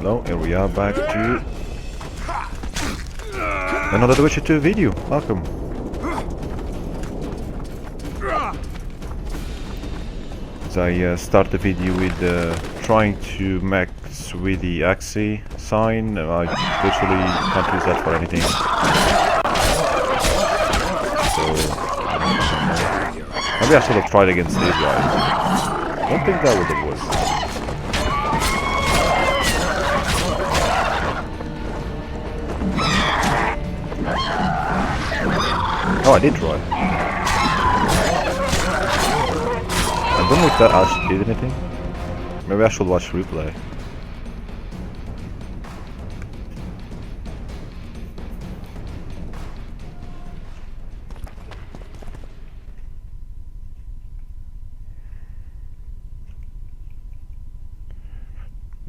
So here we are back to another The Witcher 2 video. Welcome. So I start the video with trying to max with the axis sign. I literally can't use that for anything. So maybe I should have tried against these guys. I don't think that would have worked. Oh, I did try. I don't know if that actually did anything. Maybe I should watch replay.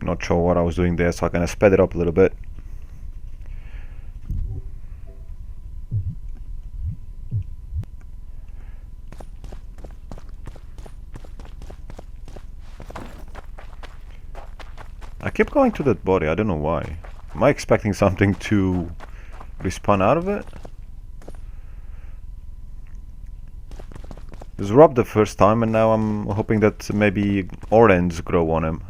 Not sure what I was doing there, so I kind of sped it up a little bit. I keep going to that body, I don't know why. Am I expecting something to respawn out of it? It was robbed the first time and now I'm hoping that maybe orange grow on him.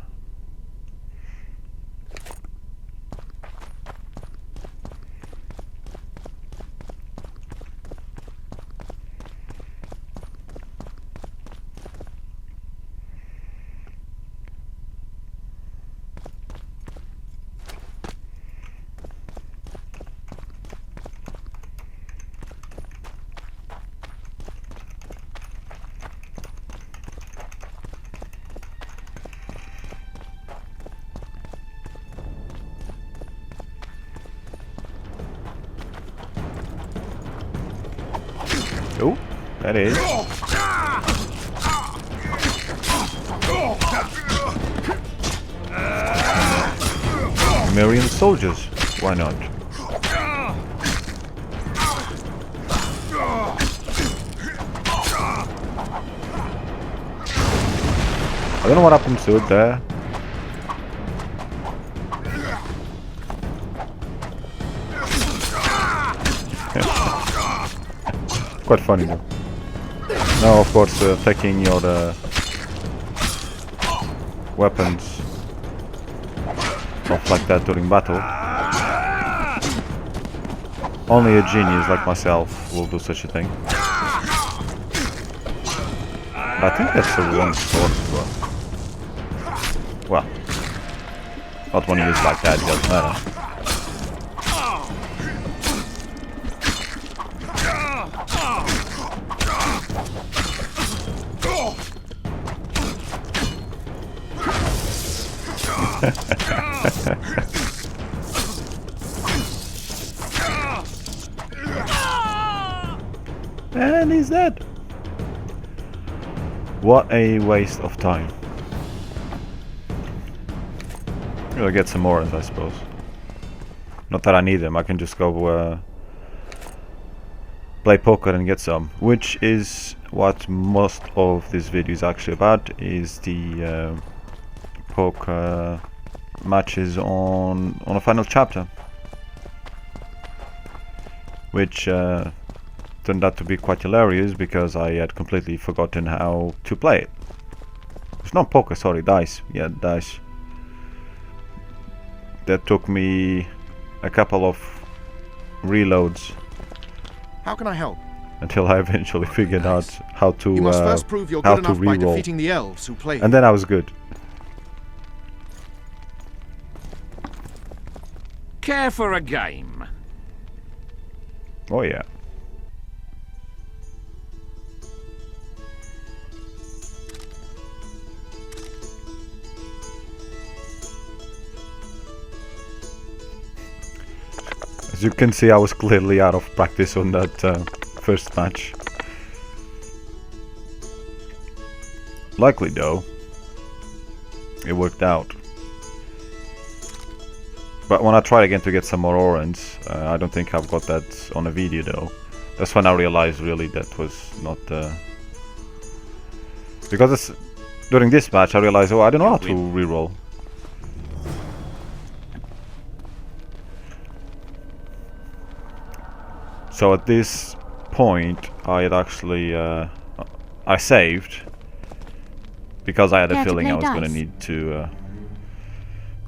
Oh, that is. Marion Soldiers, why not? I don't know what happened to it there. Quite funny though. Now of course taking your weapons off like that during battle. Only a genius like myself will do such a thing. But I think that's the wrong sword as well. Well, not when you use like that, it doesn't matter. And he's dead. What a waste of time. I'll get some more, I suppose. Not that I need them, I can just go play poker and get some, which is what most of this video is actually about, is the poker matches on a final chapter, which turned out to be quite hilarious because I had completely forgotten how to play it. It's not poker, sorry, dice. Yeah, dice. That took me a couple of reloads. How can I help? Until I eventually figured out how to you must first prove you're good enough by defeating the elves who play. And then I was good. Care for a game? Oh yeah. As you can see, I was clearly out of practice on that first match. Luckily though, it worked out. But when I tried again to get some more orange, I don't think I've got that on a video though. That's when I realized really that was not... because during this match I realized, oh, I don't know how to reroll. So at this point, I had actually I saved because I had a feeling I was going to need to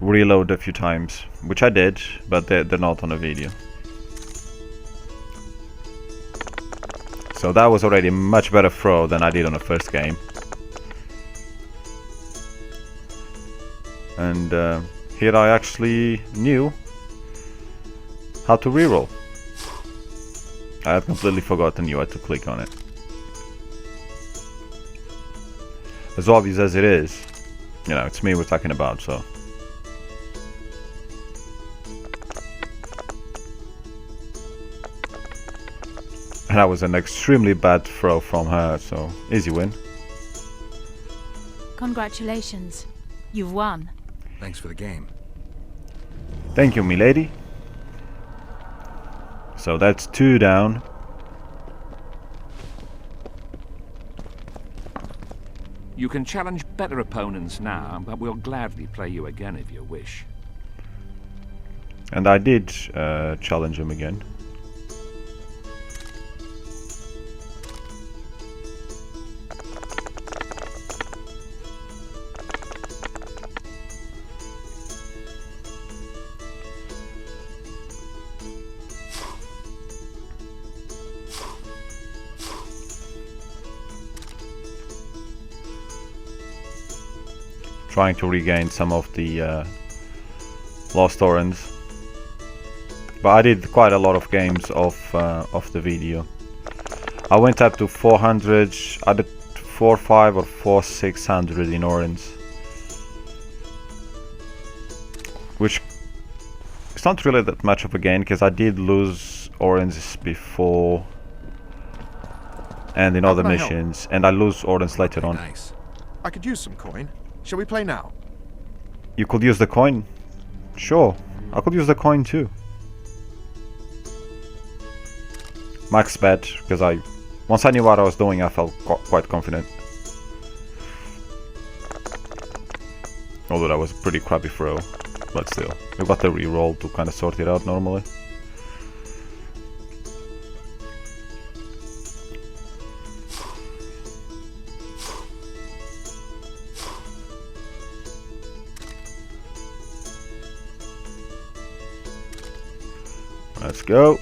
reload a few times, which I did, but they're not on a video. So that was already a much better throw than I did on the first game. And here I actually knew how to reroll. I have completely forgotten you had to click on it. As obvious as it is, you know, it's me we're talking about, so. And that was an extremely bad throw from her, so easy win. Congratulations. You've won. Thanks for the game. Thank you, milady. So that's 2 down. You can challenge better opponents now, but we'll gladly play you again if you wish. And I did challenge him again. Trying to regain some of the lost orange, but I did quite a lot of games of the video. I went up to 400, I did 4-5 or 4-600 in orange, which it's not really that much of a gain because I did lose oranges before and in other missions, and I lose orange later on. Nice. I could use some coin. Shall we play now? You could use the coin. Sure, I could use the coin too. Max bet, because once I knew what I was doing, I felt quite confident. Although that was a pretty crappy throw, but still, we got the reroll to kind of sort it out normally. Let's go.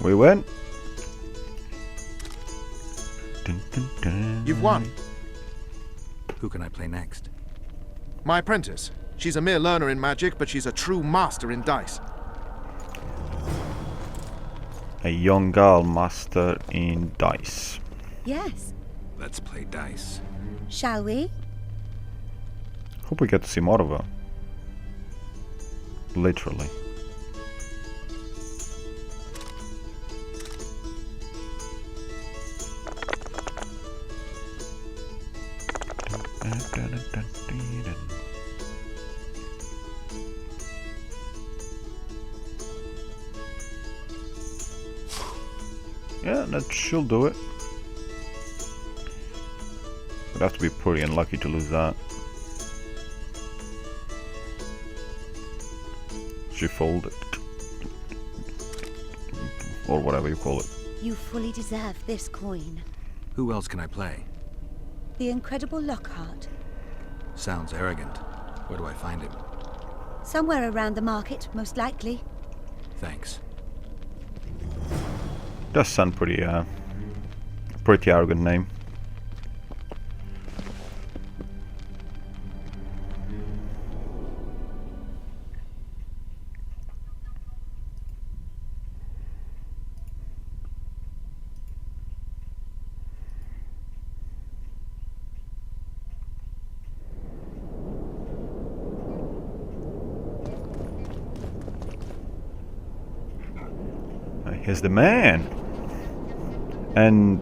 We win. Dun, dun, dun. You've won. Who can I play next? My apprentice. She's a mere learner in magic, but she's a true master in dice. A young girl master in dice. Yes. Let's play dice. Shall we? Hope we get to see more of her. Literally. Yeah, that should do it. Would have to be pretty unlucky to lose that. She folded. Or whatever you call it. You fully deserve this coin. Who else can I play? The incredible Lockhart. Sounds arrogant. Where do I find him? Somewhere around the market, most likely. Thanks. Does sound pretty arrogant name. Here's the man. And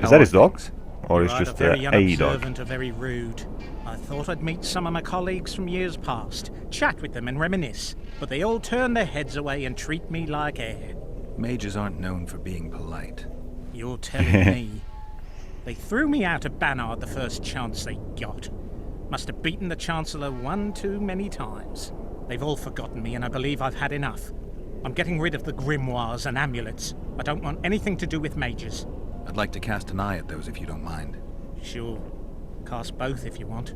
is that his dog? Or is just a dog? Or very rude. I thought I'd meet some of my colleagues from years past, chat with them and reminisce, but they all turn their heads away and treat me like airhead. Mages aren't known for being polite. You're telling me. They threw me out of Banard the first chance they got. Must have beaten the Chancellor one too many times. They've all forgotten me, and I believe I've had enough. I'm getting rid of the grimoires and amulets. I don't want anything to do with mages. I'd like to cast an eye at those if you don't mind. Sure. Cast both if you want.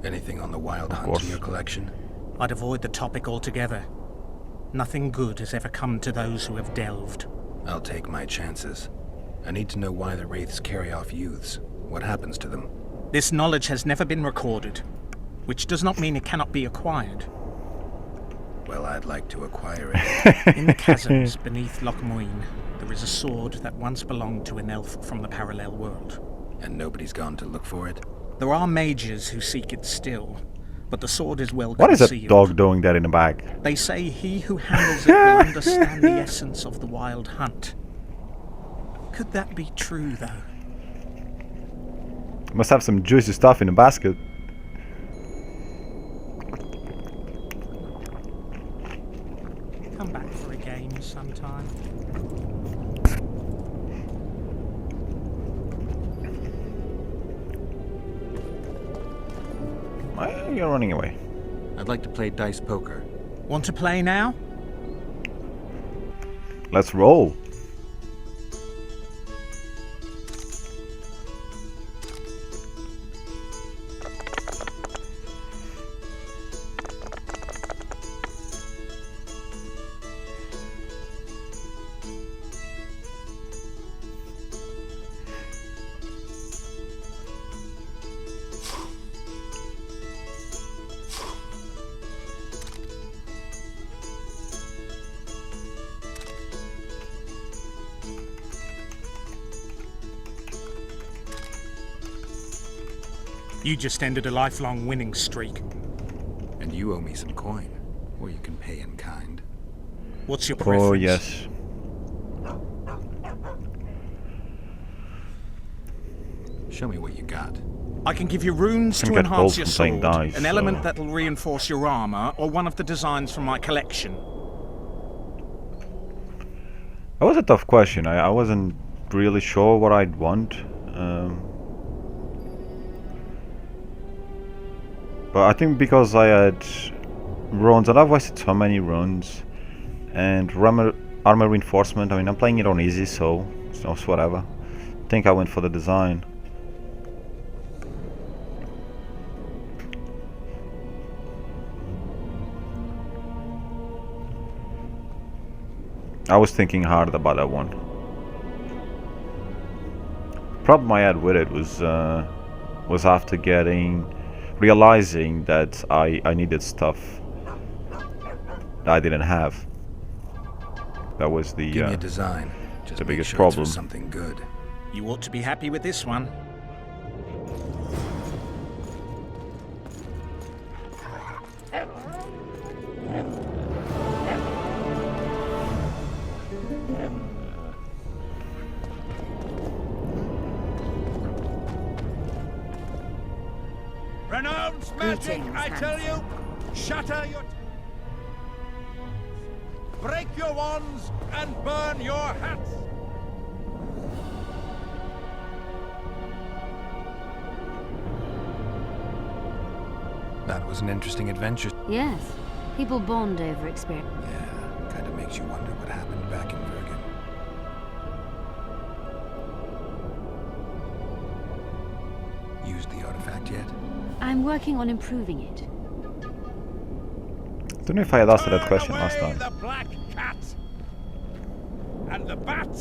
Anything on the wild hunt course. in your collection? I'd avoid the topic altogether. Nothing good has ever come to those who have delved. I'll take my chances. I need to know why the wraiths carry off youths. What happens to them? This knowledge has never been recorded, which does not mean it cannot be acquired. Well, I'd like to acquire it. In the chasms beneath Loch Moine, there is a sword that once belonged to an elf from the parallel world. And nobody's gone to look for it? There are mages who seek it still, but the sword is well What is concealed. a dog doing that in the bag? They say he who handles it will understand the essence of the wild hunt. Could that be true, though? Must have some juicy stuff in the basket. Come back for a game sometime. Why are you running away? I'd like to play dice poker. Want to play now? Let's roll. You just ended a lifelong winning streak. And you owe me some coin. Or you can pay in kind. What's your preference? Oh yes. Show me what you got. I can give you runes Can to get enhance gold your from playing sword, dice, an element so- that'll reinforce your armor, or one of the designs from my collection. That was a tough question. I wasn't really sure what I'd want. But I think because I had runes, and I've wasted so many runes, and armor reinforcement, I mean, I'm playing it on easy, so it's whatever. I think I went for the design. I was thinking hard about that one. Problem I had with it was after realizing that I needed stuff that I didn't have. That was the Give me a design. Just the make biggest sure problem. It's for something good. You ought to be happy with this one. Renounce magic, I tell you! Shatter your... Break your wands and burn your hats! That was an interesting adventure. Yes. People bond over experience. Yeah, kind of makes you wonder what happened back in Vergen. Used the artifact yet? I'm working on improving it. I don't know if I had asked that question Burn last away time. the black cat! And the bat,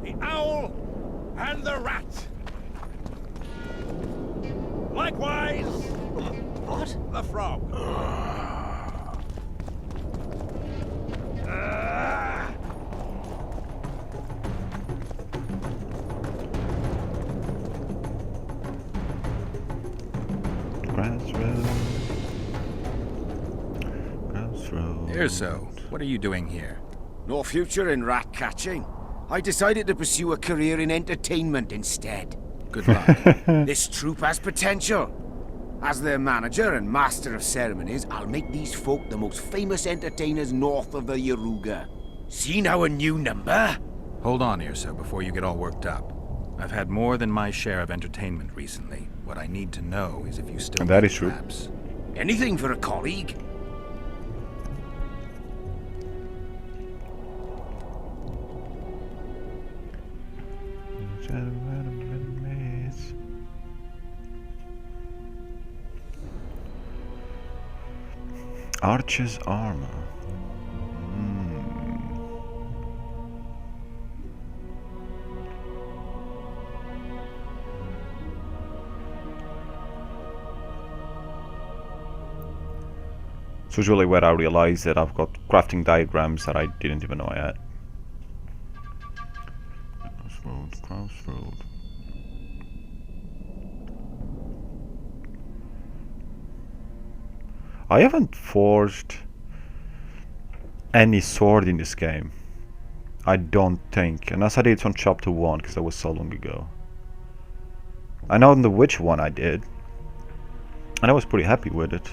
the owl, and the rat! Likewise, What? the frog. Erso, what are you doing here? No future in rat catching. I decided to pursue a career in entertainment instead. Good luck. This troupe has potential. As their manager and master of ceremonies, I'll make these folk the most famous entertainers north of the EVGA. Seen our new number? Hold on, Erso, before you get all worked up. I've had more than my share of entertainment recently. What I need to know is if you still And that need is true. maps. Anything for a colleague? Archer's armor. It's usually where I realize that I've got crafting diagrams that I didn't even know I had. Crossroad. I haven't forged any sword in this game. I don't think, unless I did it on chapter 1, because that was so long ago. I know on the Witch one I did, and I was pretty happy with it.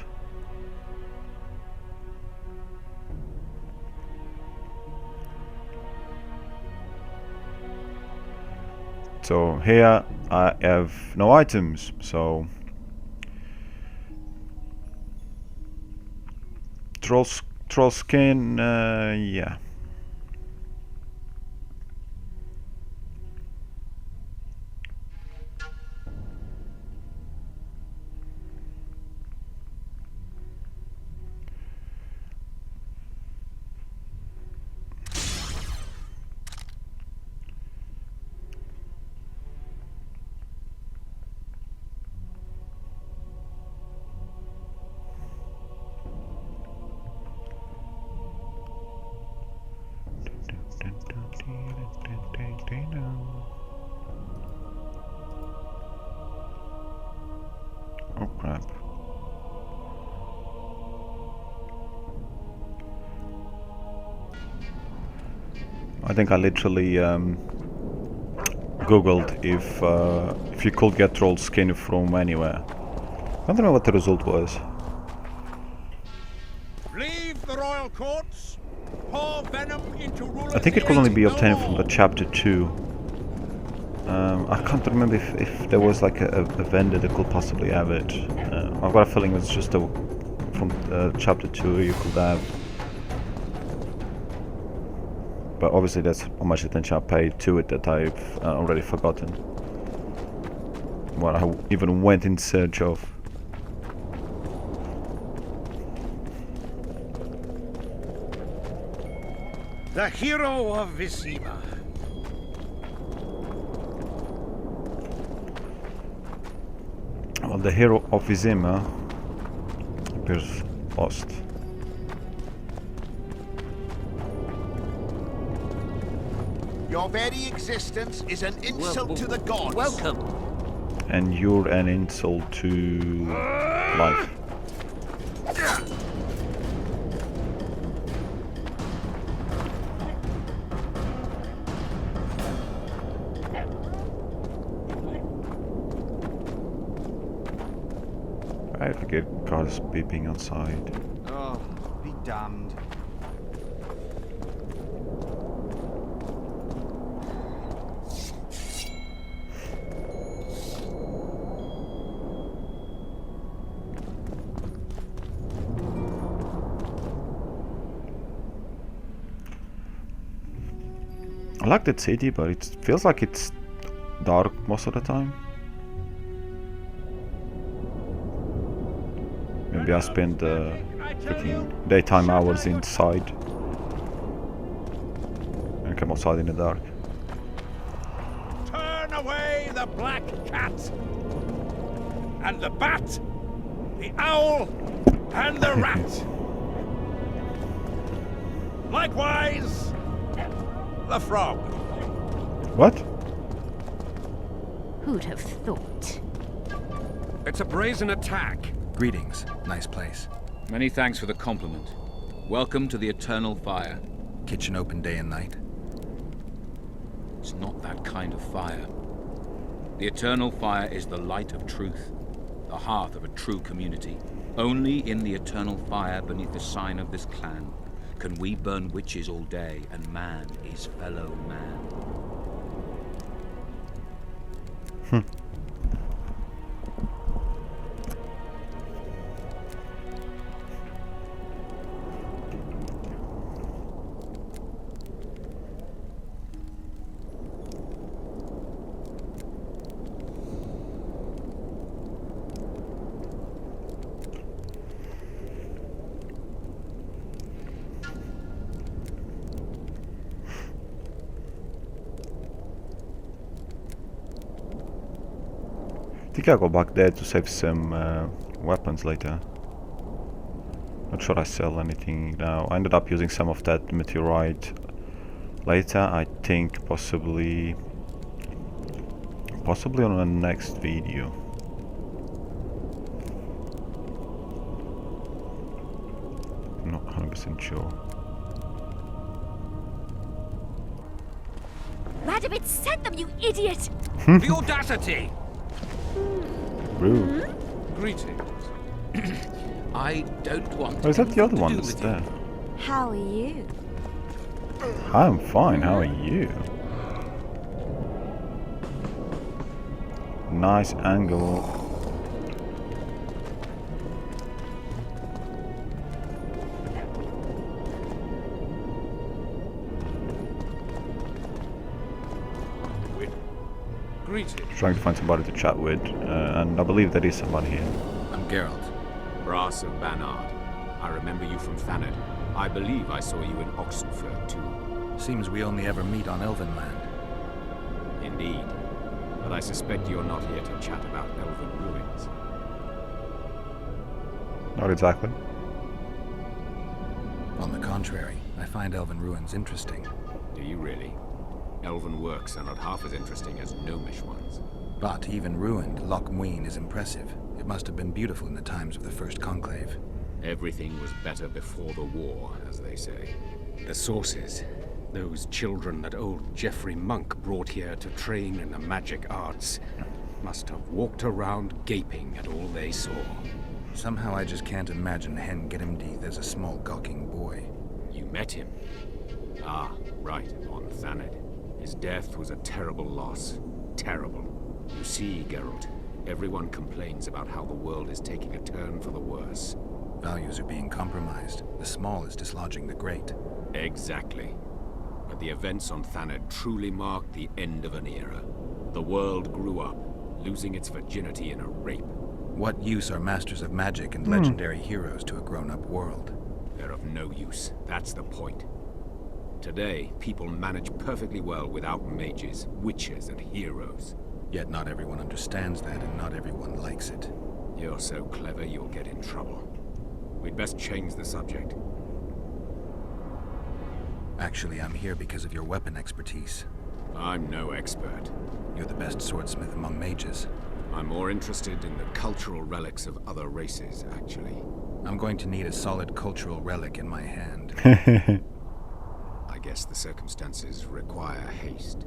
So here I have no items, so troll skin, yeah. Oh crap. I think I literally googled if you could get troll skin from anywhere. I don't know what the result was. Leave the royal courts. Pour venom into rulers. I think it could only be obtained from the chapter 2. I can't remember if there was like a vendor that could possibly have it. I've got a feeling it's just from chapter 2 you could have. But obviously that's how much attention I paid to it that I've already forgotten what I even went in search of. The hero of Vizima. Well, the hero of Vizima appears lost. Your very existence is an insult to the gods. Welcome. And you're an insult to life. I forget cars beeping outside. Oh, be damned. I like that city, but it feels like it's dark most of the time. Maybe I spend freaking daytime hours inside and come outside in the dark. Turn away the black cat, and the bat, the owl, and the rat. Likewise, the frog. What? Who'd have thought? It's a brazen attack. Greetings. Nice place. Many thanks for the compliment. Welcome to the Eternal Fire. Kitchen open day and night. It's not that kind of fire. The Eternal Fire is the light of truth, the hearth of a true community. Only in the Eternal Fire, beneath the sign of this clan, can we burn witches all day, and man is fellow man. I think I'll go back there to save some weapons later. Not sure I sell anything now. I ended up using some of that meteorite later. I think possibly on the next video. Not 100% sure. Radovitz sent them, you idiot! The audacity! Rude. Greetings. I don't want. Oh, is that the other one that's there? How are you? I'm fine, how are you? Nice angle. Greetings. Trying to find somebody to chat with, and I believe there is somebody here. I'm Geralt. Brass of Banard. I remember you from Thanet. I believe I saw you in Oxenford too. Seems we only ever meet on Elvenland. Indeed. But I suspect you're not here to chat about Elven ruins. Not exactly. On the contrary, I find Elven ruins interesting. Do you really? Elven works are not half as interesting as gnomish ones. But even ruined, Loch Muin is impressive. It must have been beautiful in the times of the First Conclave. Everything was better before the war, as they say. The sources. Those children that old Geoffrey Monk brought here to train in the magic arts must have walked around gaping at all they saw. Somehow I just can't imagine Hen Gedimdeath as a small gawking boy. You met him? Ah, right, on Thanet. His death was a terrible loss. Terrible. You see, Geralt, everyone complains about how the world is taking a turn for the worse. Values are being compromised. The small is dislodging the great. Exactly. But the events on Thanet truly marked the end of an era. The world grew up, losing its virginity in a rape. What use are masters of magic and legendary heroes to a grown-up world? They're of no use. That's the point. Today, people manage perfectly well without mages, witches, and heroes. Yet not everyone understands that, and not everyone likes it. You're so clever, you'll get in trouble. We'd best change the subject. Actually, I'm here because of your weapon expertise. I'm no expert. You're the best swordsmith among mages. I'm more interested in the cultural relics of other races, actually. I'm going to need a solid cultural relic in my hand. I guess the circumstances require haste.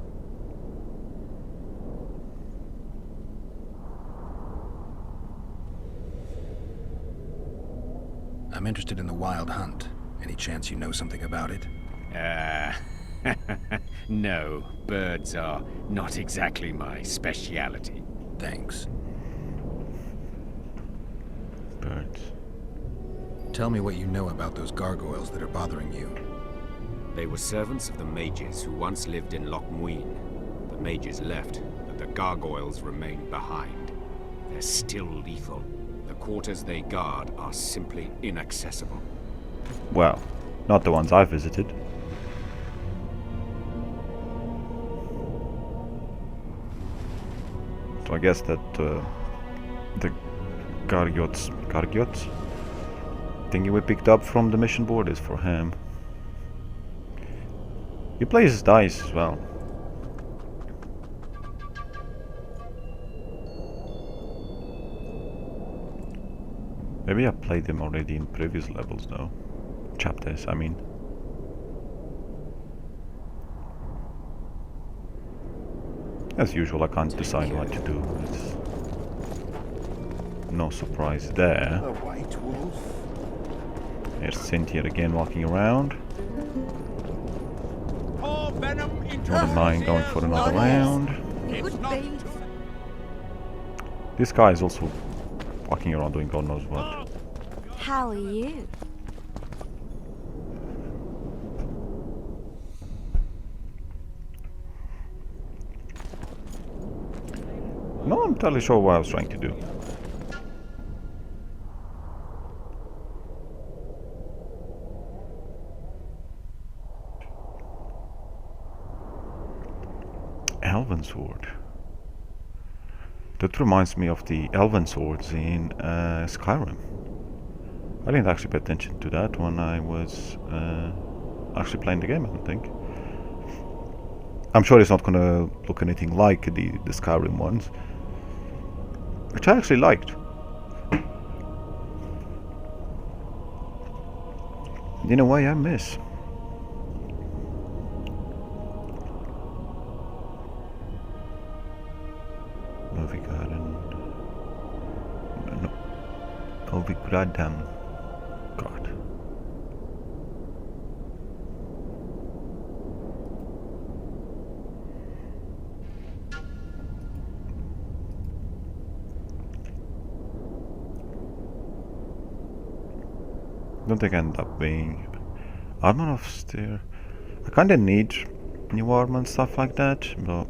I'm interested in the Wild Hunt. Any chance you know something about it? No, birds are not exactly my speciality. Thanks. Birds. Tell me what you know about those gargoyles that are bothering you. They were servants of the mages who once lived in Loch Muin. The mages left, but the gargoyles remained behind. They're still lethal. The quarters they guard are simply inaccessible. Well, not the ones I visited. So I guess that the Gargoyles thingy we picked up from the mission board is for him. He plays dice as well. Maybe I played them already in previous levels though. Chapters, I mean. As usual, I can't decide what to do. It's no surprise there. The white wolf. There's Cynthia again walking around. Pour venom into Wouldn't mind going for another round. It's not This guy is also walking around doing God knows what. How are you? No, I'm totally sure what I was trying to do. Elven sword. That reminds me of the elven swords in Skyrim. I didn't actually pay attention to that when I was actually playing the game, I don't think. I'm sure it's not gonna look anything like the Skyrim ones, which I actually liked. In a way, I miss. Movie garden. No. Movie garden. God. Don't think I end up being armor of steel. I kinda need new armor and stuff like that, but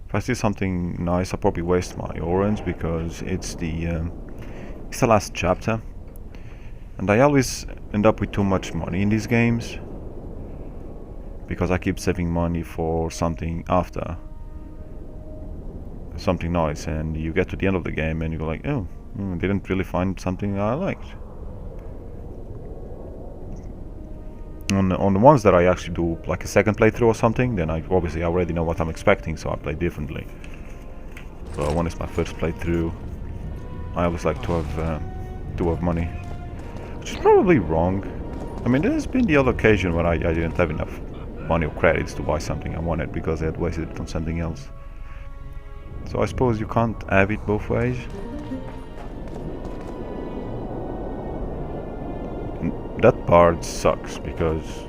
if I see something nice, I'll probably waste my orange because it's the last chapter, and I always end up with too much money in these games because I keep saving money for something after, something nice, and you get to the end of the game and you go like, oh, didn't really find something I liked. On the ones that I actually do like a second playthrough or something, then I obviously already know what I'm expecting, so I play differently. But when it's my first playthrough, I always like to have money, which is probably wrong. I mean, there's been the other occasion where I didn't have enough money or credits to buy something I wanted because I had wasted it on something else. So I suppose you can't have it both ways. That part sucks because...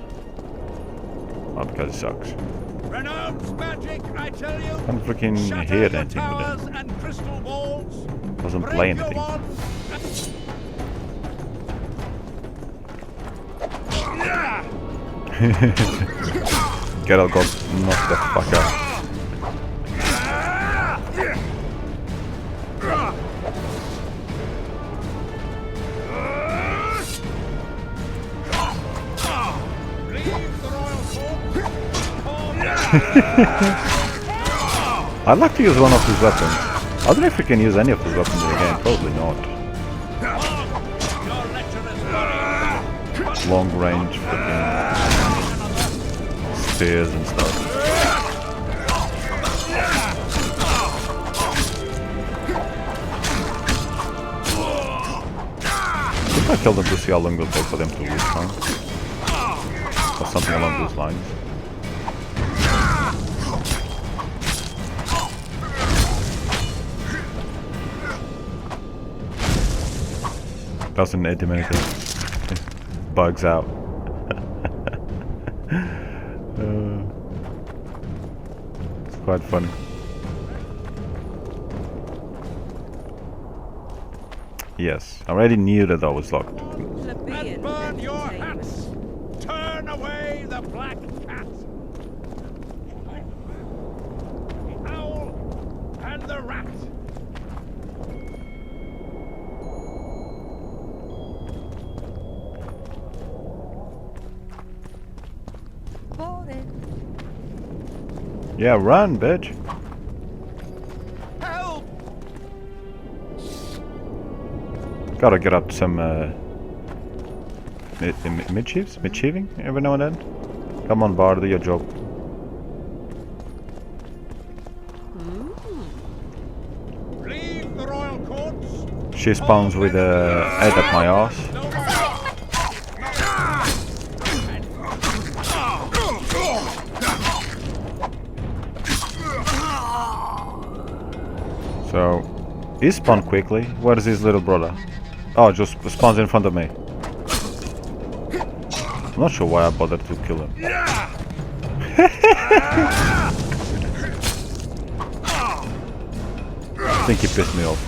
well, because it sucks. Renounced magic, I tell you. I can't freaking hear anything with it. And crystal balls. Doesn't play anything. Geralt got knocked the fuck out. I'd like to use one of these weapons. I don't know if we can use any of these weapons in the game, probably not. Long range freaking spears and stuff. I think I killed them to see how long it will take for them to respawn. Or something along those lines. Doesn't 80 minutes bugs out. It's quite funny. Yes, I already knew that I was locked. And burn your hats. Turn away the black cat. The owl and the rat. Yeah, run, bitch. Help! Gotta get up to some mid-chieving every now and then. Come on, Bar, do your job. Leave the royal courts. She spawns with a head up my ass. So, he spawned quickly. Where is his little brother? Oh, just spawns in front of me. I'm not sure why I bothered to kill him. think he pissed me off.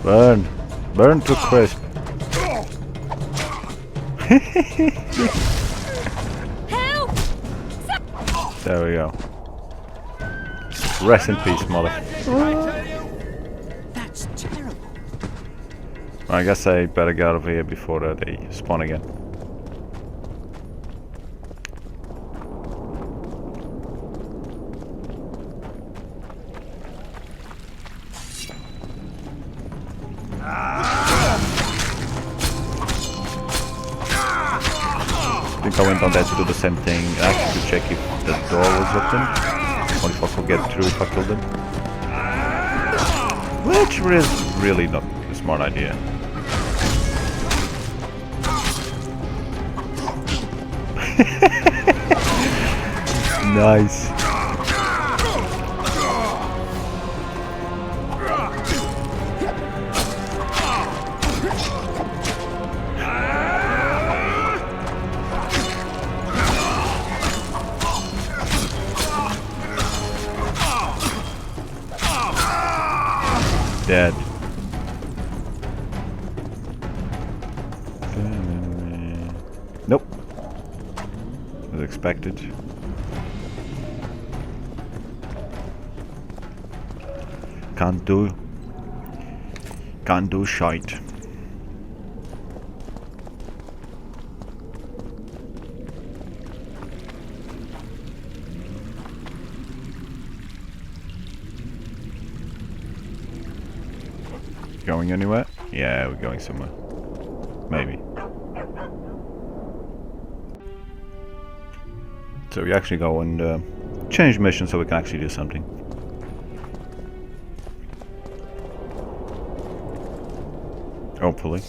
Burn! Burn to crisp! Help! There we go. Rest in peace, mother. That's terrible. I guess I better get out of here before they spawn again. I think I went on there to do the same thing, actually to check if the door was open, or if I could get through if I killed them. Which is really not a smart idea. Nice. Dead. Nope. As expected. Can't do shite. Going anywhere? Yeah, we're going somewhere. Maybe. So we actually go and change mission so we can actually do something. Hopefully.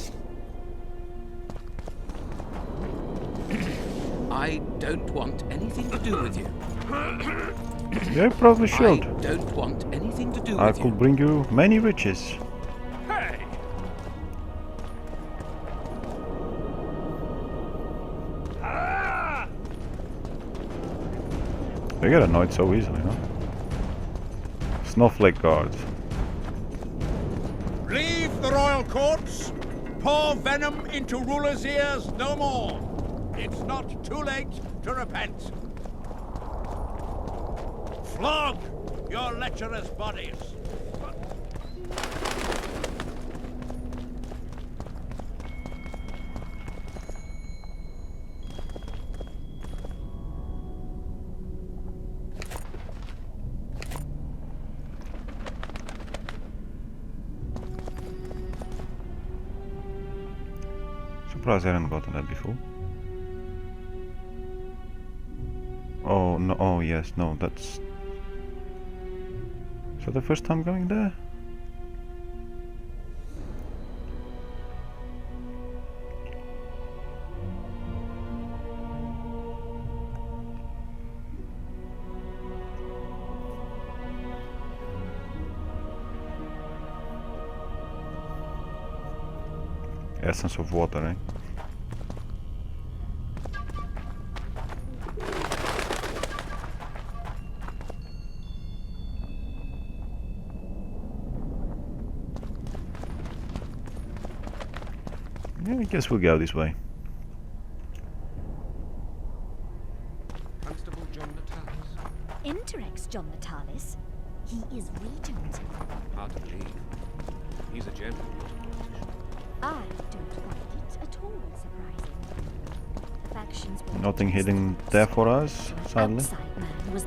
I don't want anything to do with you. Yeah, you probably should. I don't want anything to do I with you. could bring you many riches. Hey! They get annoyed so easily, huh? Snowflake guards. Leave the royal courts. Pour venom into rulers' ears no more. It's not too late to repent. Flog your lecherous bodies. Surprised I haven't gotten that before. Oh no! Oh yes, no. That's. Is that the first time going there? Essence of water, eh? Yeah, I guess we'll go this way. Constable John Natalis. Interrex John Natalis. He is regent. Hard to believe. He's a gentleman. I don't find it at all surprising. Factions were Nothing hidden there for us, sadly. outside man was.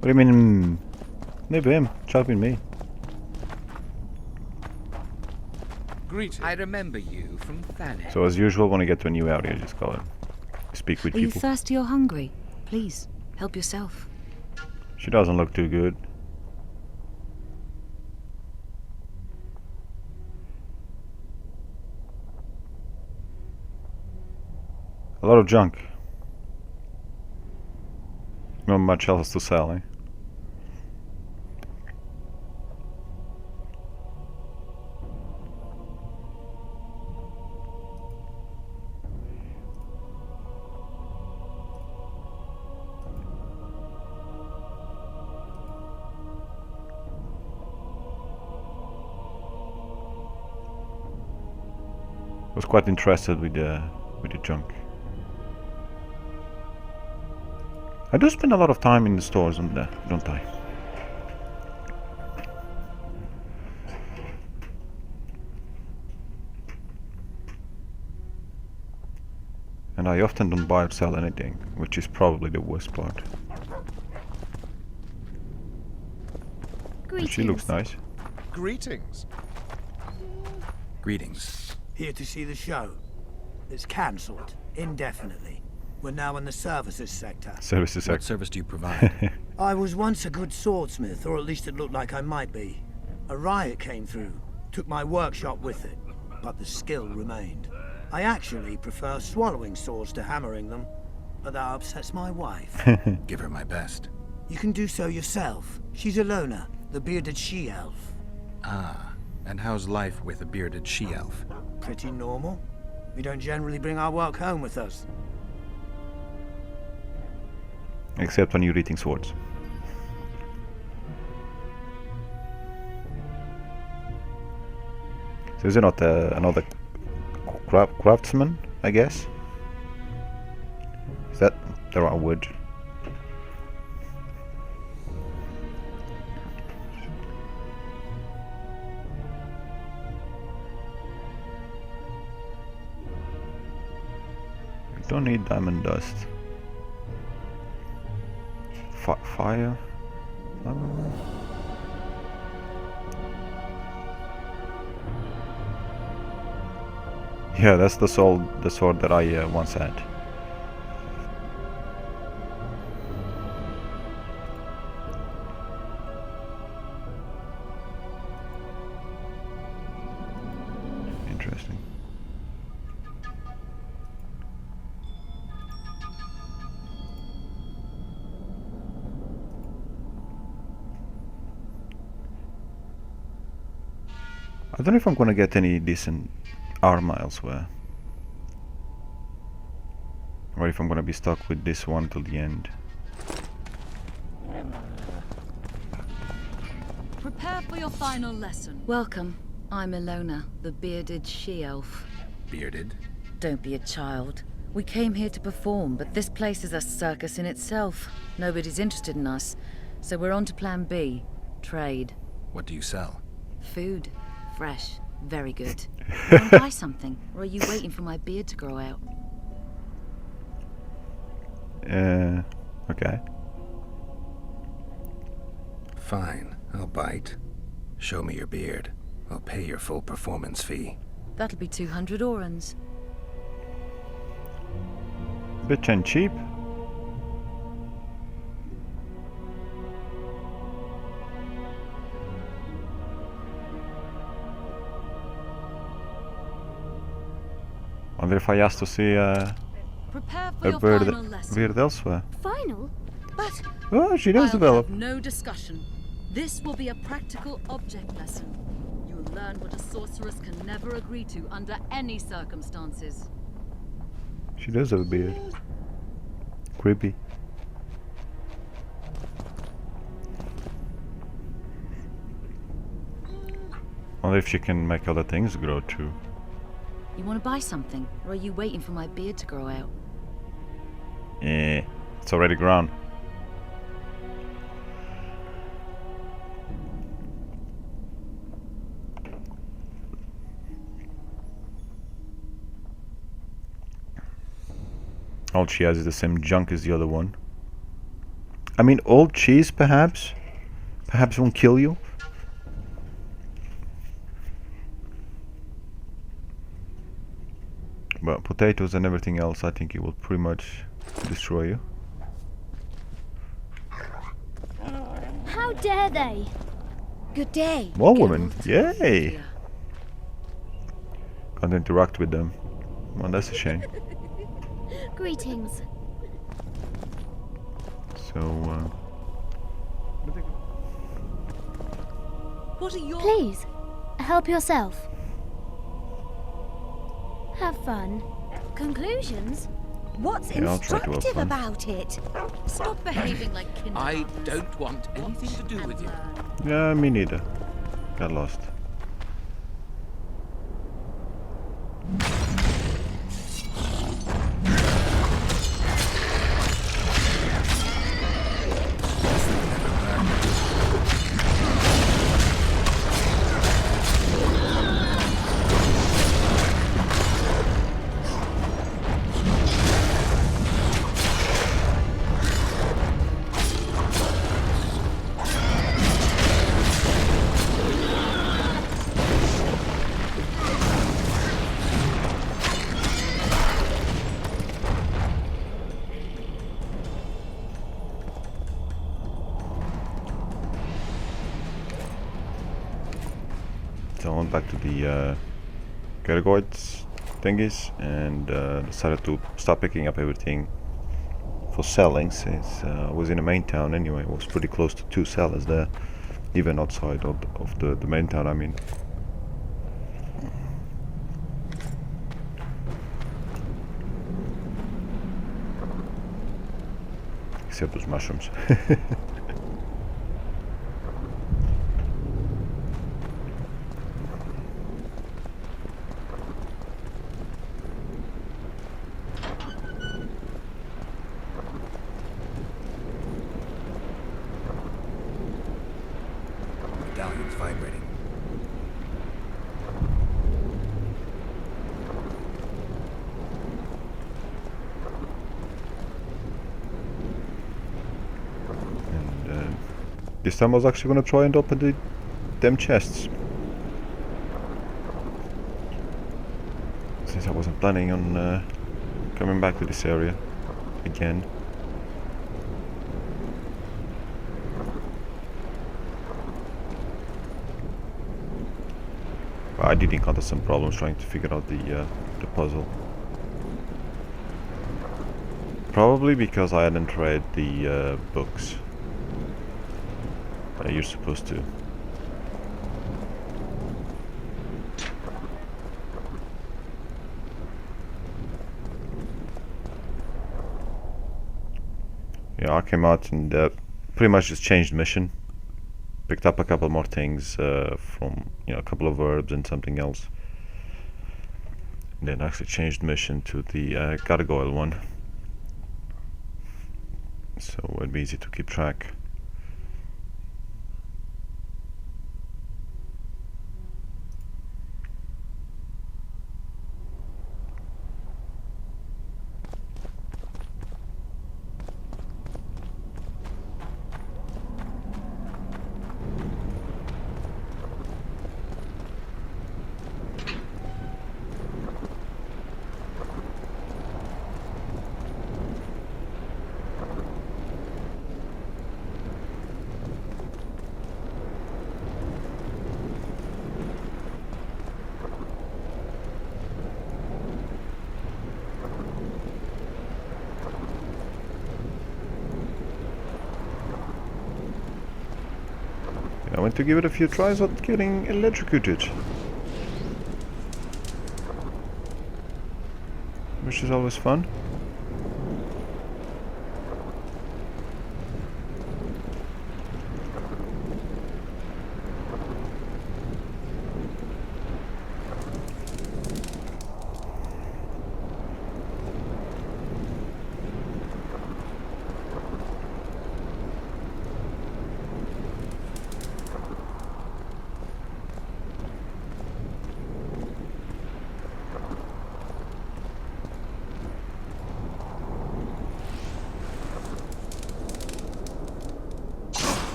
What do you mean? Maybe him, chopping me. Greetings. I remember you from Thanet. So as usual, when I get to a new area, just go and speak with Are you people. thirsty or hungry? Please, help yourself. She doesn't look too good. A lot of junk. Not much else to sell, eh? was quite interested with the junk. I do spend a lot of time in the stores, don't I? And I often don't buy or sell anything, which is probably the worst part. And she looks nice. Greetings. Greetings. Here to see the show. It's cancelled indefinitely. We're now in the services sector. Services sector. What service do you provide? I was once a good swordsmith, or at least it looked like I might be. A riot came through, took my workshop with it, but the skill remained. I actually prefer swallowing swords to hammering them, but that upsets my wife. Give her my best. You can do so yourself. She's Ilona, the bearded she-elf. Ah, and how's life with a bearded she-elf? Pretty normal. We don't generally bring our work home with us. Except when you're eating swords. So is it not another craftsman, I guess? Is that the right word? We don't need diamond dust. Fire? Yeah, that's the sword that I once had. Interesting. I don't know if I'm gonna get any decent armor elsewhere, or if I'm gonna be stuck with this one till the end. Prepare for your final lesson. Welcome. I'm Ilona, the bearded she-elf. Bearded? Don't be a child. We came here to perform, but this place is a circus in itself. Nobody's interested in us, so we're on to plan B. Trade. What do you sell? Food. Fresh. Very good. You want to buy something, or are you waiting for my beard to grow out? Okay. Fine, I'll bite. Show me your beard. I'll pay your full performance fee. That'll be 200 orans. Bit and cheap. Wonder if I asked to see a beard elsewhere. Final? But oh, she does develop. No discussion. This will be a practical object lesson. You'll learn what a sorceress can never agree to under any circumstances. She does have a beard. Creepy. Wonder if she can make other things grow too. You want to buy something, or are you waiting for my beard to grow out? Yeah, it's already grown. All she has is the same junk as the other one. I mean, old cheese perhaps won't kill you. But potatoes and everything else, I think it will pretty much destroy you. how dare they? Good day. More women, yay! Can't interact with them. Well, that's a shame. Greetings. So, What are your... Please, help yourself. Have fun. Conclusions? What's Yeah, I'll try to have instructive fun. about it? Stop behaving like I kindergartners. don't want anything to do with you. yeah, me neither. Got lost. So I went back to the Paragoids thingies and decided to start picking up everything for selling, since I was in a main town anyway. It was pretty close to 2 sellers there, even outside of the main town, I mean. Except those mushrooms. Medallion's vibrating. This time I was actually going to try and open them chests, since I wasn't planning on coming back to this area again. But I did encounter some problems trying to figure out the puzzle. Probably because I hadn't read the books. You're supposed to. Yeah, I came out and pretty much just changed mission. Picked up a couple more things from, a couple of herbs and something else. And then actually changed mission to the gargoyle one. So it'd be easy to keep track. I went to give it a few tries at getting electrocuted, which is always fun.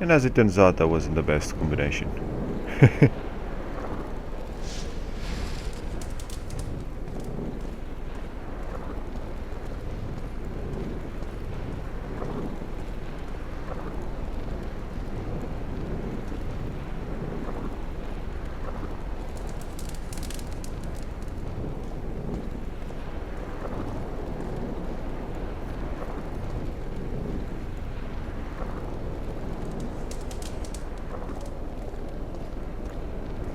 And as it turns out, that wasn't the best combination.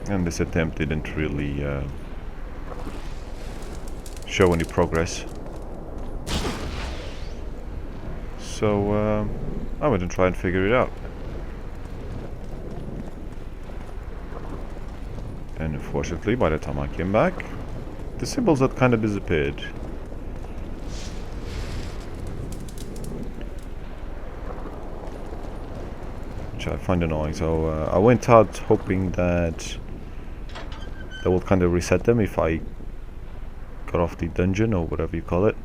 And this attempt didn't really show any progress. So I went and try and figure it out. And unfortunately, by the time I came back, the symbols had kind of disappeared. Which I find annoying. So I went out hoping that that would kind of reset them if I got off the dungeon or whatever you call it.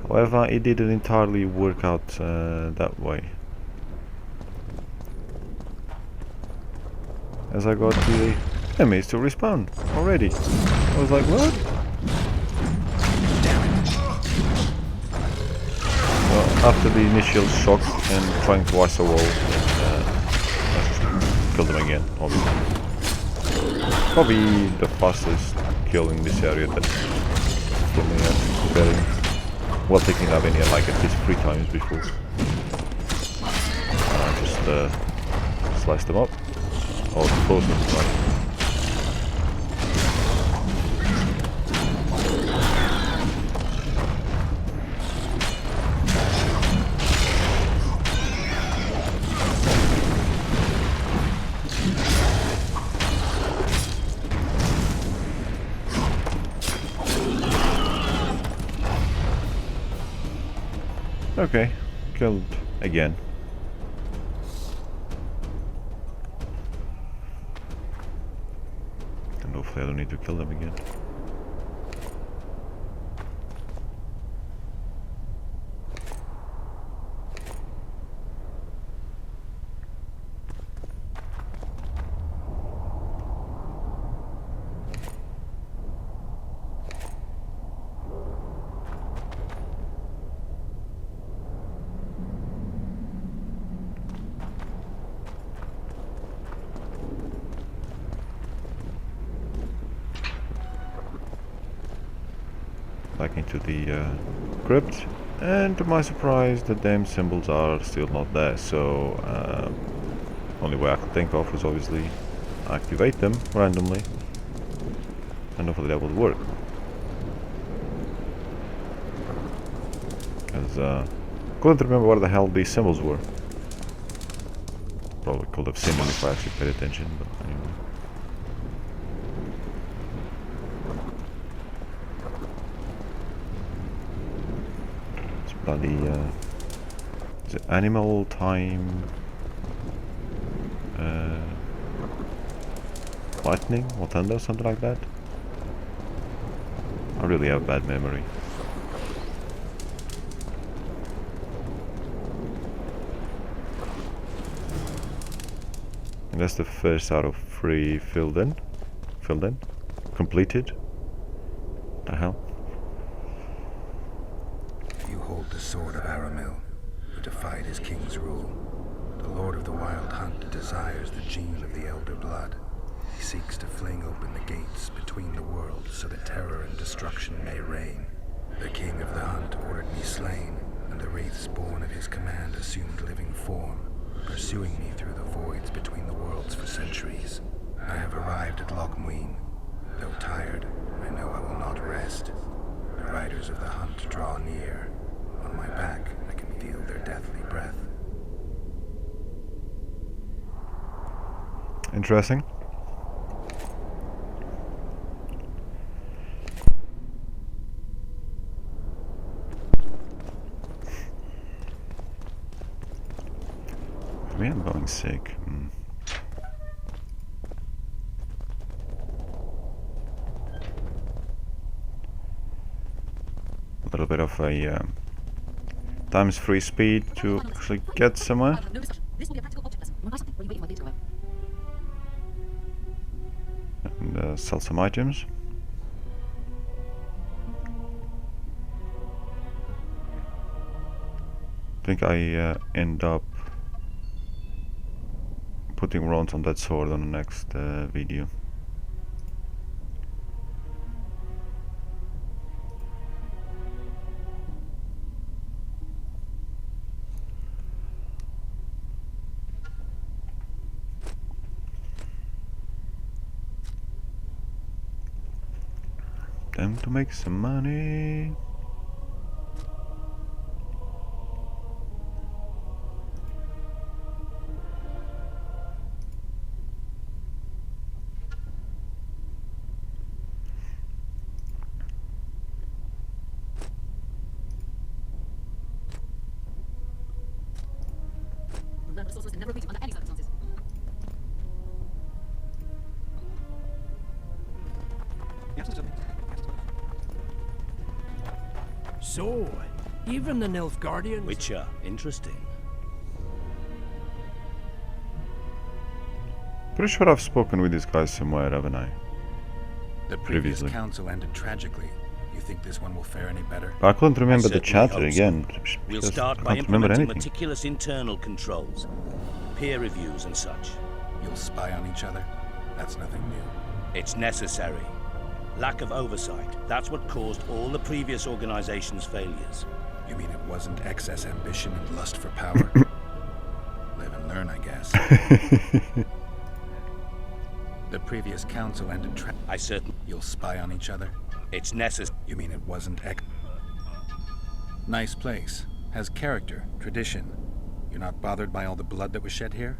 However, it didn't entirely work out that way. As I got the enemies to respawn already. I was like, what? Well, after the initial shock and trying to ice a wall, kill them again, obviously. Probably the fastest kill in this area that for me I'm very well taking Lavinia like at least 3 times before. Just slice them up. Or close them, right? Okay, killed again. And hopefully I don't need to kill them again. Back into the crypt, and to my surprise the damn symbols are still not there, so only way I could think of was obviously activate them randomly and hopefully that will work, because couldn't remember what the hell these symbols were. Probably could have seen them if I actually paid attention, but anyway. Bloody is it animal time lightning or thunder, something like that. I really have bad memory. And that's the first out of 3 filled in, completed. The hell. The sword of Aramil, who defied his king's rule. The Lord of the Wild Hunt desires the gene of the Elder Blood. He seeks to fling open the gates between the worlds so that terror and destruction may reign. The King of the Hunt ordered me slain, and the wraiths born of his command assumed living form, pursuing me through the voids between the worlds for centuries. I have arrived at Loch Muin. Though tired, I know I will not rest. The riders of the hunt draw near. On my back, I can feel their deathly breath. Interesting. Me, I'm going sick. A little bit of a times 3 speed to actually get somewhere. And sell some items. I think I end up putting runes on that sword on the next video. Time to make some money. So, even the Nilfgaardians... Witcher, interesting. Pretty sure I've spoken with these guys somewhere, haven't I? The previous council ended tragically. You think this one will fare any better? But I couldn't remember the chatter again. We'll start by implementing meticulous internal controls, peer reviews and such. You'll spy on each other? That's nothing new. It's necessary. Lack of oversight. That's what caused all the previous organization's failures. You mean it wasn't excess ambition and lust for power? Live and learn, I guess. The previous council ended I certainly... You'll spy on each other? It's necessary. You mean it wasn't Nice place. Has character, tradition. You're not bothered by all the blood that was shed here?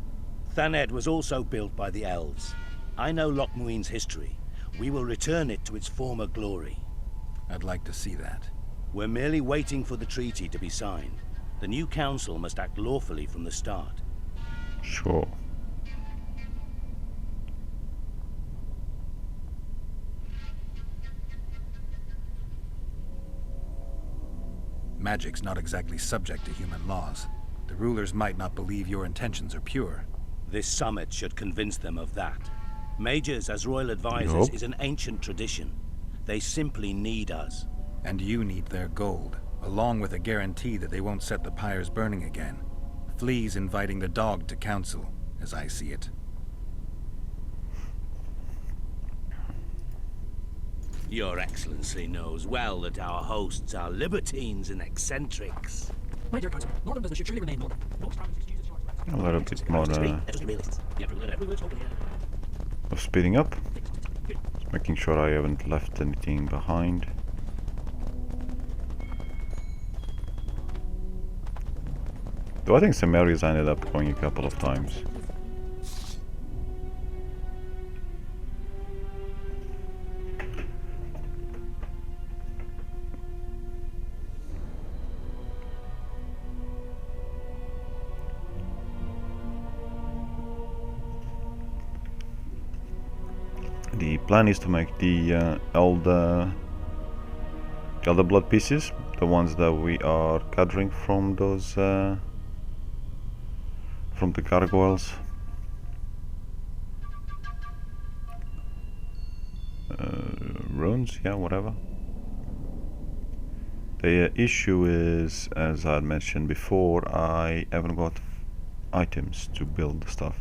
Thaned was also built by the elves. I know Loch Muin's history. We will return it to its former glory. I'd like to see that. We're merely waiting for the treaty to be signed. The new council must act lawfully from the start. Sure. Magic's not exactly subject to human laws. The rulers might not believe your intentions are pure. This summit should convince them of that. Mages as royal advisors is an ancient tradition. They simply need us. And you need their gold, along with a guarantee that they won't set the pyres burning again. Flea's inviting the dog to council, as I see it. Your Excellency knows well that our hosts are libertines and eccentrics. My dear cousin, modern business should truly remain modern. A little bit more of speeding up. Just making sure I haven't left anything behind. Though I think some areas I ended up going a couple of times. The plan is to make the elder blood pieces, the ones that we are gathering from those from the gargoyles. Runes, yeah, whatever. The issue is, as I had mentioned before, I haven't got items to build the stuff,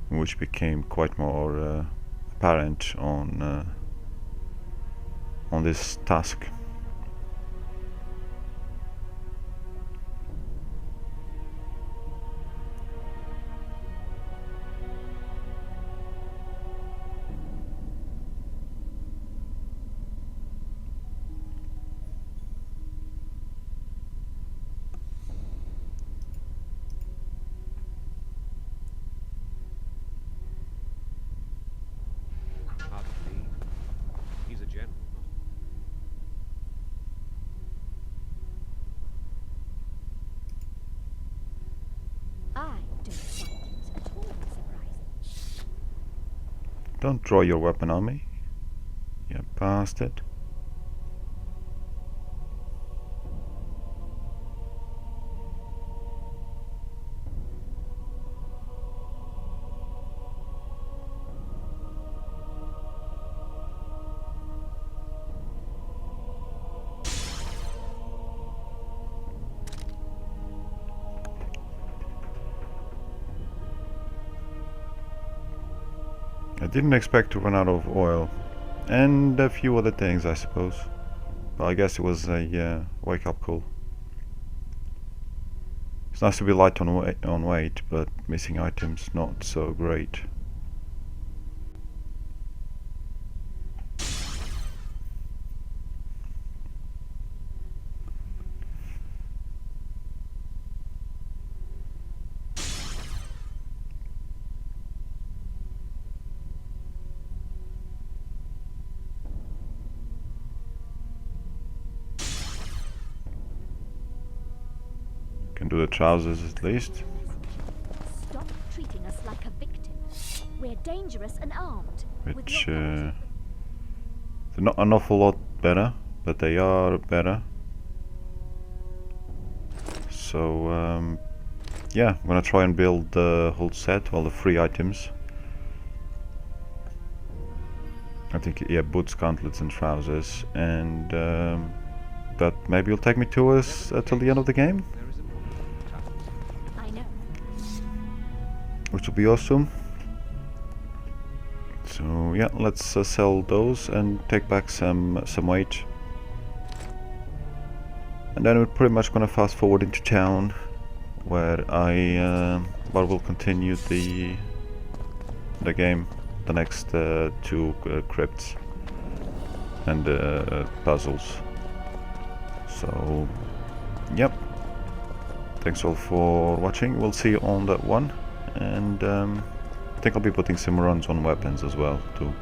which became quite more apparent on this task. He's a general. I don't find it at all surprising. Don't draw your weapon on me, you bastard. I didn't expect to run out of oil, and a few other things, I suppose. But I guess it was a wake-up call. It's nice to be light on weight, but missing items not so great. Can do the trousers at least. Stop treating us like a victim. We're dangerous and armed. Which they're not an awful lot better, but they are better. So yeah, I'm gonna try and build the whole set, all the free items. I think, yeah, boots, gauntlets and trousers, and that maybe will take me to us till the end of the game. which will be awesome. So yeah, let's sell those and take back some weight. And then we're pretty much gonna fast forward into town, where I will continue the game, the next 2 crypts and puzzles. So yep, thanks all for watching. We'll see you on that one, and I think I'll be putting some runs on weapons as well to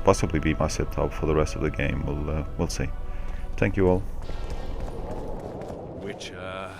possibly be my setup for the rest of the game. We'll see. Thank you all. Witcher.